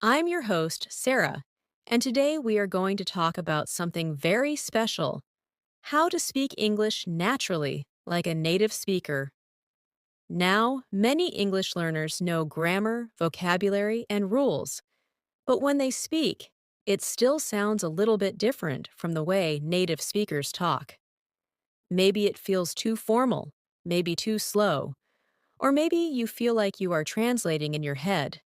I'm your host, Sarah, and today we are going to talk about something very special: how to speak English naturally, like a native speaker. Now, many English learners know grammar, vocabulary, and rules, but when they speak, it still sounds a little bit different from the way native speakers talk. Maybe it feels too formal, maybe too slow, or maybe you feel like you are translating in your head.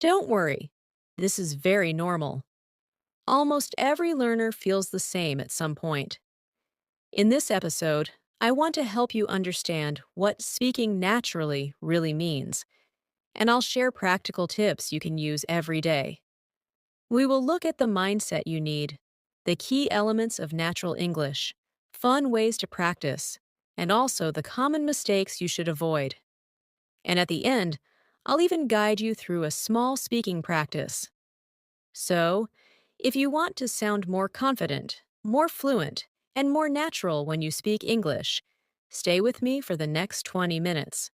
Don't worry, this is very normal. Almost every learner feels the same at some point. In this episode, I want to help you understand what speaking naturally really means, and I'll share practical tips you can use every day. We will look at the mindset you need, the key elements of natural English, fun ways to practice, and also the common mistakes you should avoid. And at the end, I'll even guide you through a small speaking practice. So, if you want to sound more confident, more fluent, and more natural when you speak English, stay with me for the next 20 minutes.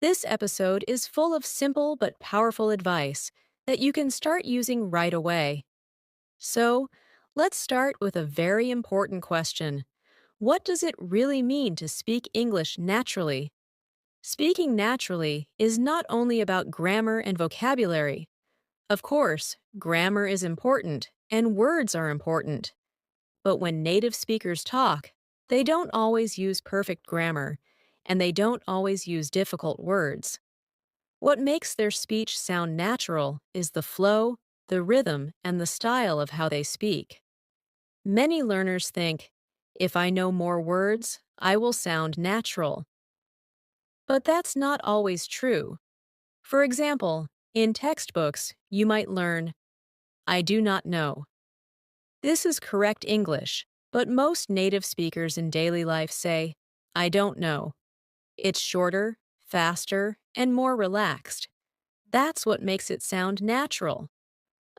This episode is full of simple but powerful advice that you can start using right away. So, let's start with a very important question. What does it really mean to speak English naturally? Speaking naturally is not only about grammar and vocabulary. Of course, grammar is important and words are important. But when native speakers talk, they don't always use perfect grammar, and they don't always use difficult words. What makes their speech sound natural is the flow, the rhythm, and the style of how they speak. Many learners think, if I know more words, I will sound natural. But that's not always true. For example, in textbooks, you might learn, I do not know. This is correct English, but most native speakers in daily life say, I don't know. It's shorter, faster, and more relaxed. That's what makes it sound natural.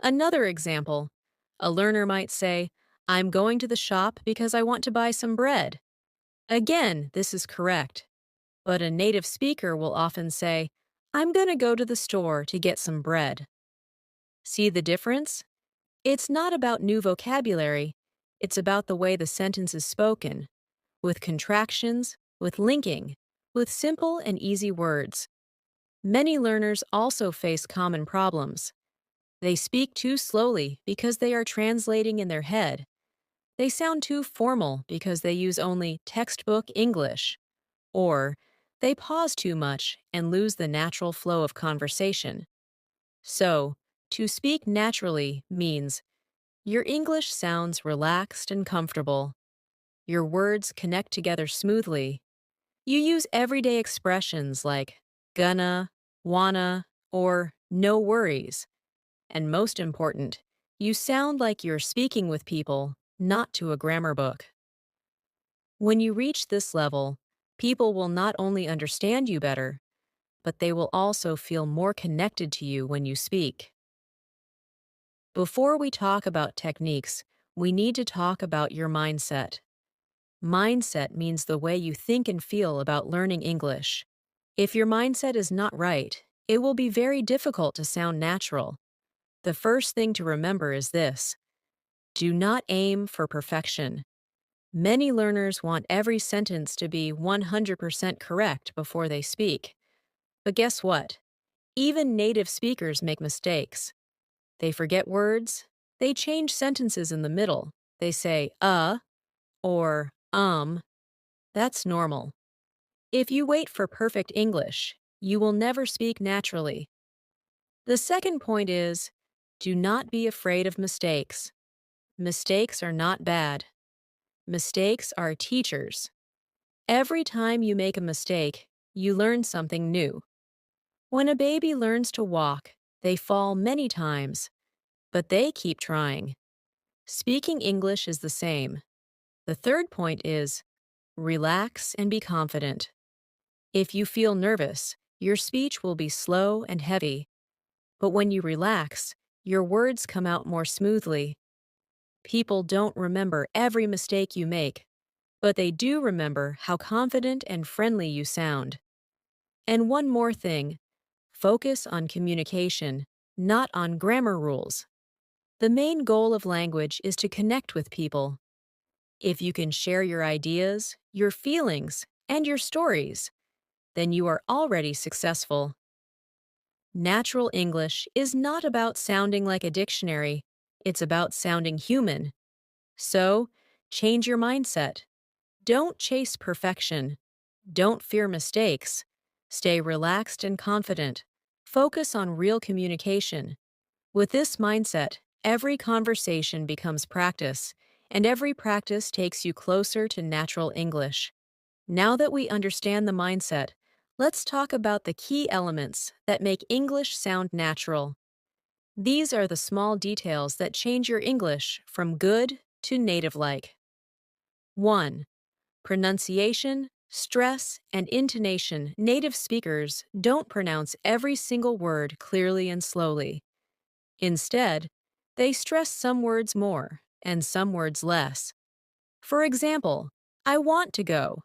Another example: a learner might say, I'm going to the shop because I want to buy some bread. Again, this is correct. But a native speaker will often say, I'm going to go to the store to get some bread. See the difference? It's not about new vocabulary, it's about the way the sentence is spoken, with contractions, with linking, with simple and easy words. Many learners also face common problems. They speak too slowly because they are translating in their head. They sound too formal because they use only textbook English. Or they pause too much and lose the natural flow of conversation. So, to speak naturally means your English sounds relaxed and comfortable. Your words connect together smoothly. You use everyday expressions like gonna, wanna, or no worries. And most important, you sound like you're speaking with people, not to a grammar book. When you reach this level, people will not only understand you better, but they will also feel more connected to you when you speak. Before we talk about techniques, we need to talk about your mindset. Mindset means the way you think and feel about learning English. If your mindset is not right, it will be very difficult to sound natural. The first thing to remember is this: do not aim for perfection. Many learners want every sentence to be 100% correct before they speak. But guess what? Even native speakers make mistakes. They forget words. They change sentences in the middle. They say, or That's normal. If you wait for perfect English, you will never speak naturally. The second point is, do not be afraid of mistakes. Mistakes are not bad. Mistakes are teachers. Every time you make a mistake, you learn something new. When a baby learns to walk, they fall many times, but they keep trying. Speaking English is the same. The third point is, relax and be confident. If you feel nervous, your speech will be slow and heavy. But when you relax, your words come out more smoothly. People don't remember every mistake you make, but they do remember how confident and friendly you sound. And one more thing: focus on communication. not on grammar rules. The main goal of language is to connect with people. If you can share your ideas, your feelings, and your stories, then you are already successful. Natural English is not about sounding like a dictionary, it's about sounding human. So, change your mindset. Don't chase perfection. Don't fear mistakes. Stay relaxed and confident. Focus on real communication. With this mindset, every conversation becomes practice, and every practice takes you closer to natural English. Now that we understand the mindset, let's talk about the key elements that make English sound natural. These are the small details that change your English from good to native-like. 1. Pronunciation, stress, and intonation. Native speakers don't pronounce every single word clearly and slowly. Instead, they stress some words more and some words less. For example, I want to go.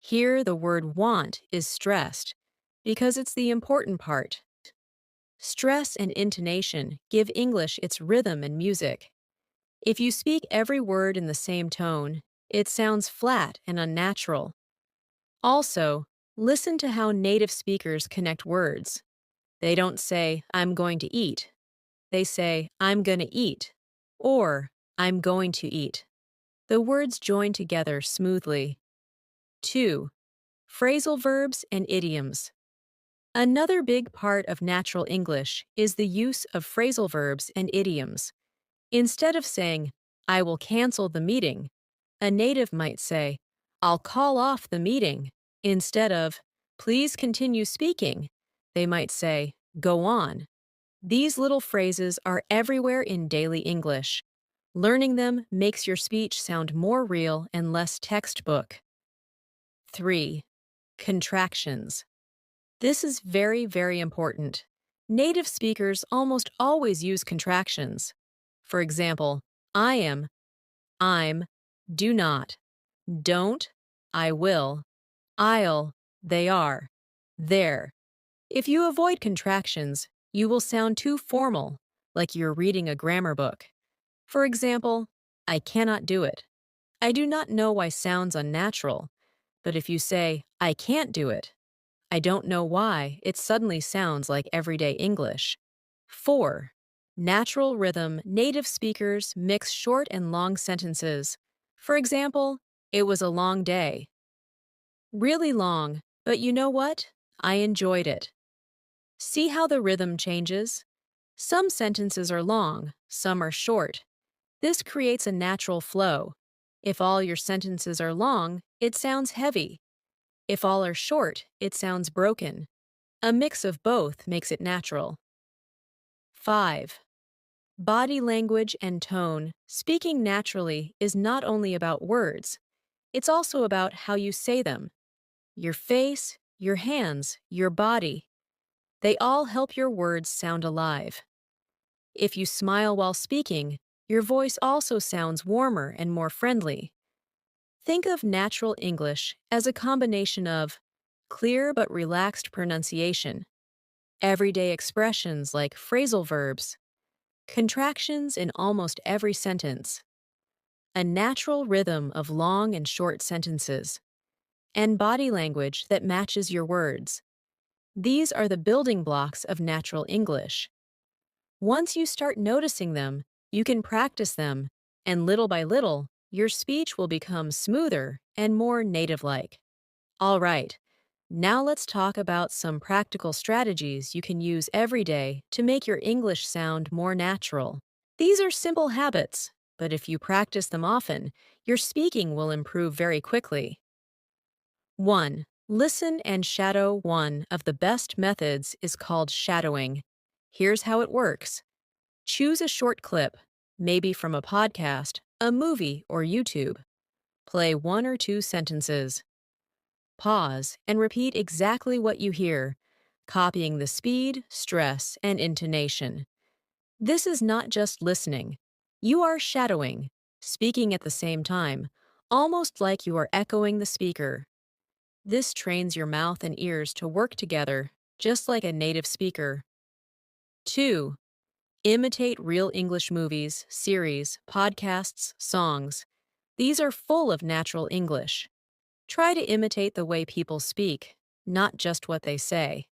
Here, the word want is stressed because it's the important part. Stress and intonation give English its rhythm and music. If you speak every word in the same tone, it sounds flat and unnatural. Also, listen to how native speakers connect words. They don't say, I'm going to eat. They say, I'm gonna eat, or I'm going to eat. The words join together smoothly. 2. Phrasal verbs and idioms. Another big part of natural English is the use of phrasal verbs and idioms. Instead of saying, I will cancel the meeting, a native might say, I'll call off the meeting. Instead of, please continue speaking, they might say, go on. These little phrases are everywhere in daily English. Learning them makes your speech sound more real and less textbook. 3. Contractions. This is very, very important. Native speakers almost always use contractions. For example, I am, I'm, do not, don't, I will, I'll, they are, there. If you avoid contractions, you will sound too formal, like you're reading a grammar book. For example, I cannot do it. I do not know why sounds unnatural, but if you say, I can't do it, I don't know why, it suddenly sounds like everyday English. 4. Natural rhythm. Native speakers mix short and long sentences. For example, it was a long day. Really long, but you know what? I enjoyed it. See how the rhythm changes? Some sentences are long, some are short. This creates a natural flow. If all your sentences are long, it sounds heavy. If all are short, it sounds broken. A mix of both makes it natural. 5. Body language and tone. Speaking naturally is not only about words, it's also about how you say them. Your face, your hands, your body. They all help your words sound alive. If you smile while speaking, your voice also sounds warmer and more friendly. Think of natural English as a combination of clear but relaxed pronunciation, everyday expressions like phrasal verbs, contractions in almost every sentence, a natural rhythm of long and short sentences, and body language that matches your words. These are the building blocks of natural English. Once you start noticing them, you can practice them, and little by little, your speech will become smoother and more native-like. All right, now let's talk about some practical strategies you can use every day to make your English sound more natural. These are simple habits, but if you practice them often, your speaking will improve very quickly. 1. Listen and shadow. One of the best methods is called shadowing. Here's how it works. Choose a short clip, maybe from a podcast, a movie, or YouTube. Play 1 or 2 sentences. Pause and repeat exactly what you hear, copying the speed, stress, and intonation. This is not just listening. You are shadowing, speaking at the same time, almost like you are echoing the speaker. This trains your mouth and ears to work together, just like a native speaker. 2. Imitate real English movies, series, podcasts, songs. These are full of natural English. Try to imitate the way people speak, not just what they say.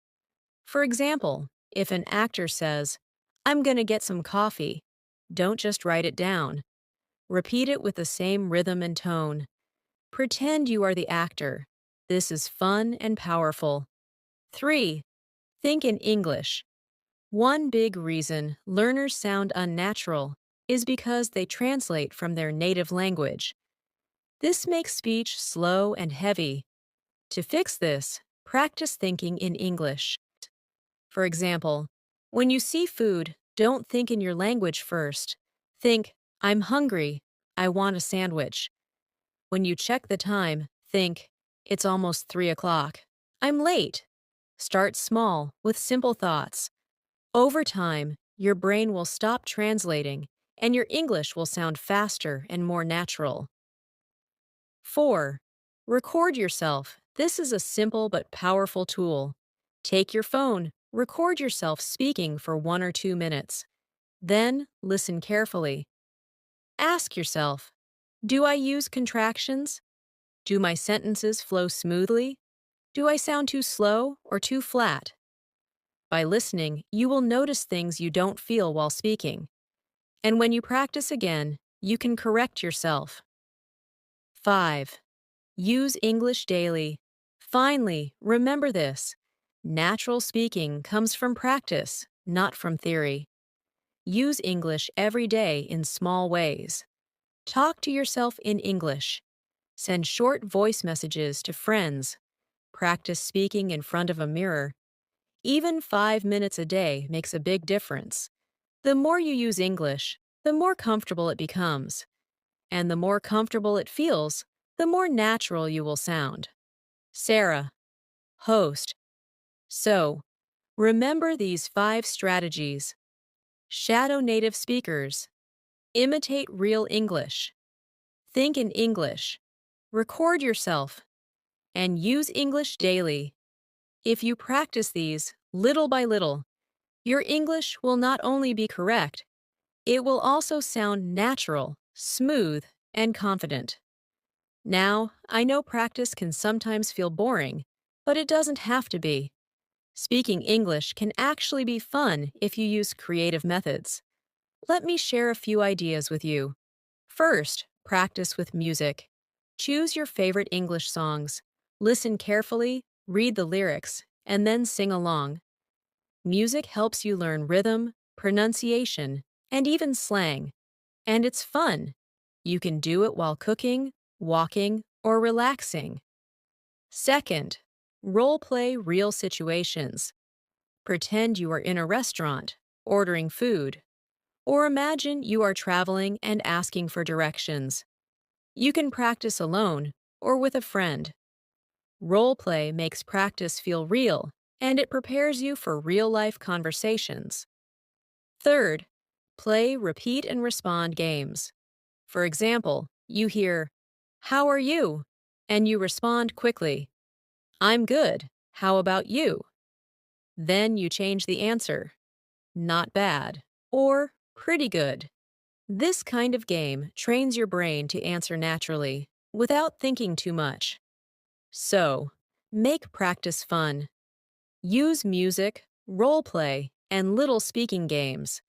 For example, if an actor says, "I'm gonna get some coffee," don't just write it down. Repeat it with the same rhythm and tone. Pretend you are the actor. This is fun and powerful. 3. Think in English. One big reason learners sound unnatural is because they translate from their native language. This makes speech slow and heavy. To fix this, practice thinking in English. For example, when you see food, don't think in your language first. Think, "I'm hungry. I want a sandwich." When you check the time, think, "It's almost 3 o'clock. I'm late." Start small with simple thoughts. Over time, your brain will stop translating and your English will sound faster and more natural. 4. Record yourself. This is a simple but powerful tool. Take your phone, record yourself speaking for 1 or 2 minutes. Then, listen carefully. Ask yourself, do I use contractions? Do my sentences flow smoothly? Do I sound too slow or too flat? By listening, you will notice things you don't feel while speaking. And when you practice again, you can correct yourself. 5. Use English daily. Finally, remember this. Natural speaking comes from practice, not from theory. Use English every day in small ways. Talk to yourself in English. Send short voice messages to friends. Practice speaking in front of a mirror. Even 5 minutes a day makes a big difference. The more you use English, the more comfortable it becomes. And the more comfortable it feels, the more natural you will sound. Sarah, host. So, remember these 5 strategies. Shadow native speakers. Imitate real English. Think in English. Record yourself. And use English daily. If you practice these, little by little, your English will not only be correct, it will also sound natural, smooth, and confident. Now, I know practice can sometimes feel boring, but it doesn't have to be. Speaking English can actually be fun if you use creative methods. Let me share a few ideas with you. First, practice with music. Choose your favorite English songs. Listen carefully, read the lyrics, and then sing along. Music helps you learn rhythm, pronunciation, and even slang. And it's fun. You can do it while cooking, walking, or relaxing. Second, role play real situations. Pretend you are in a restaurant, ordering food, or imagine you are traveling and asking for directions. You can practice alone or with a friend. Role play makes practice feel real, and it prepares you for real-life conversations. Third, play repeat and respond games. For example, you hear, "How are you?" and you respond quickly, "I'm good. How about you?" Then you change the answer, "Not bad," or "Pretty good." This kind of game trains your brain to answer naturally, without thinking too much. So, make practice fun. Use music, role play, and little speaking games.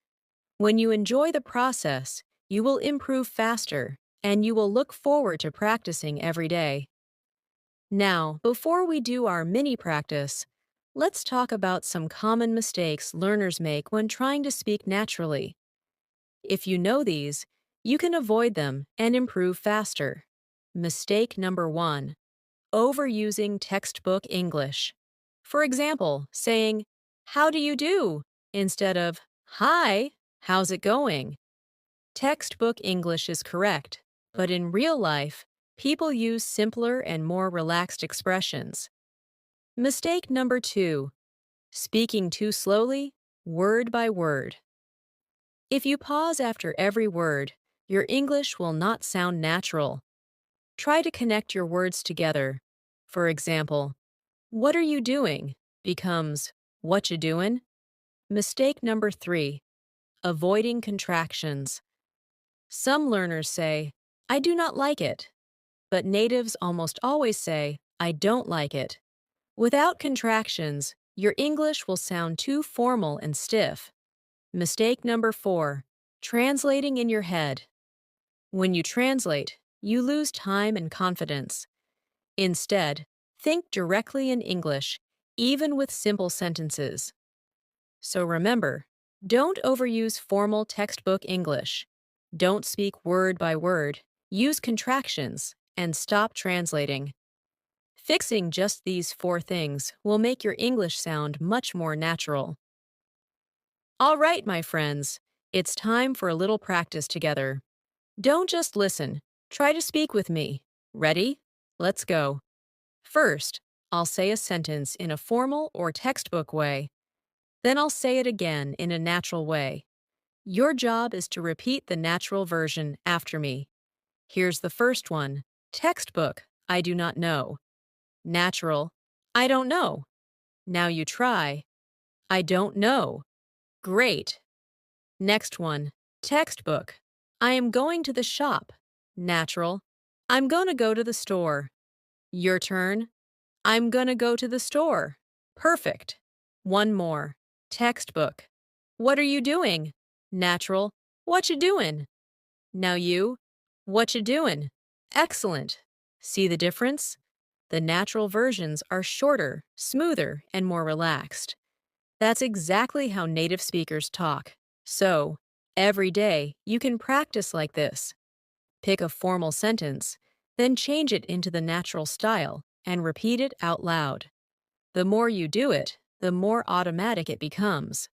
When you enjoy the process, you will improve faster, and you will look forward to practicing every day. Now, before we do our mini practice, let's talk about some common mistakes learners make when trying to speak naturally. If you know these, you can avoid them and improve faster. Mistake number 1. Overusing textbook English. For example, saying, "How do you do?" instead of, "Hi, how's it going?" Textbook English is correct, but in real life, people use simpler and more relaxed expressions. Mistake number 2. Speaking too slowly, word by word. If you pause after every word, your English will not sound natural. Try to connect your words together. For example, "What are you doing?" becomes, "What you doing?" Mistake number 3. avoiding contractions. Some learners say, I do not like it, but natives almost always say, I don't like it. Without contractions, your English will sound too formal and stiff. Mistake number 4, translating in your head. When you translate, you lose time and confidence. Instead, think directly in English, even with simple sentences. So remember, don't overuse formal textbook English. Don't speak word by word, use contractions, and stop translating. Fixing just these 4 things will make your English sound much more natural. All right, my friends, it's time for a little practice together. Don't just listen, try to speak with me. Ready? Let's go. First, I'll say a sentence in a formal or textbook way. Then I'll say it again in a natural way. Your job is to repeat the natural version after me. Here's the first one. Textbook, I do not know. Natural, I don't know. Now you try. I don't know. Great. Next one. Textbook, I am going to the shop. Natural, I'm gonna go to the store. Your turn. I'm gonna go to the store. Perfect. One more. Textbook. What are you doing? Natural. What you doing? Now you. What you doing? Excellent. See the difference? The natural versions are shorter, smoother, and more relaxed. That's exactly how native speakers talk. So, every day, you can practice like this. Pick a formal sentence, then change it into the natural style and repeat it out loud. The more you do it, the more automatic it becomes.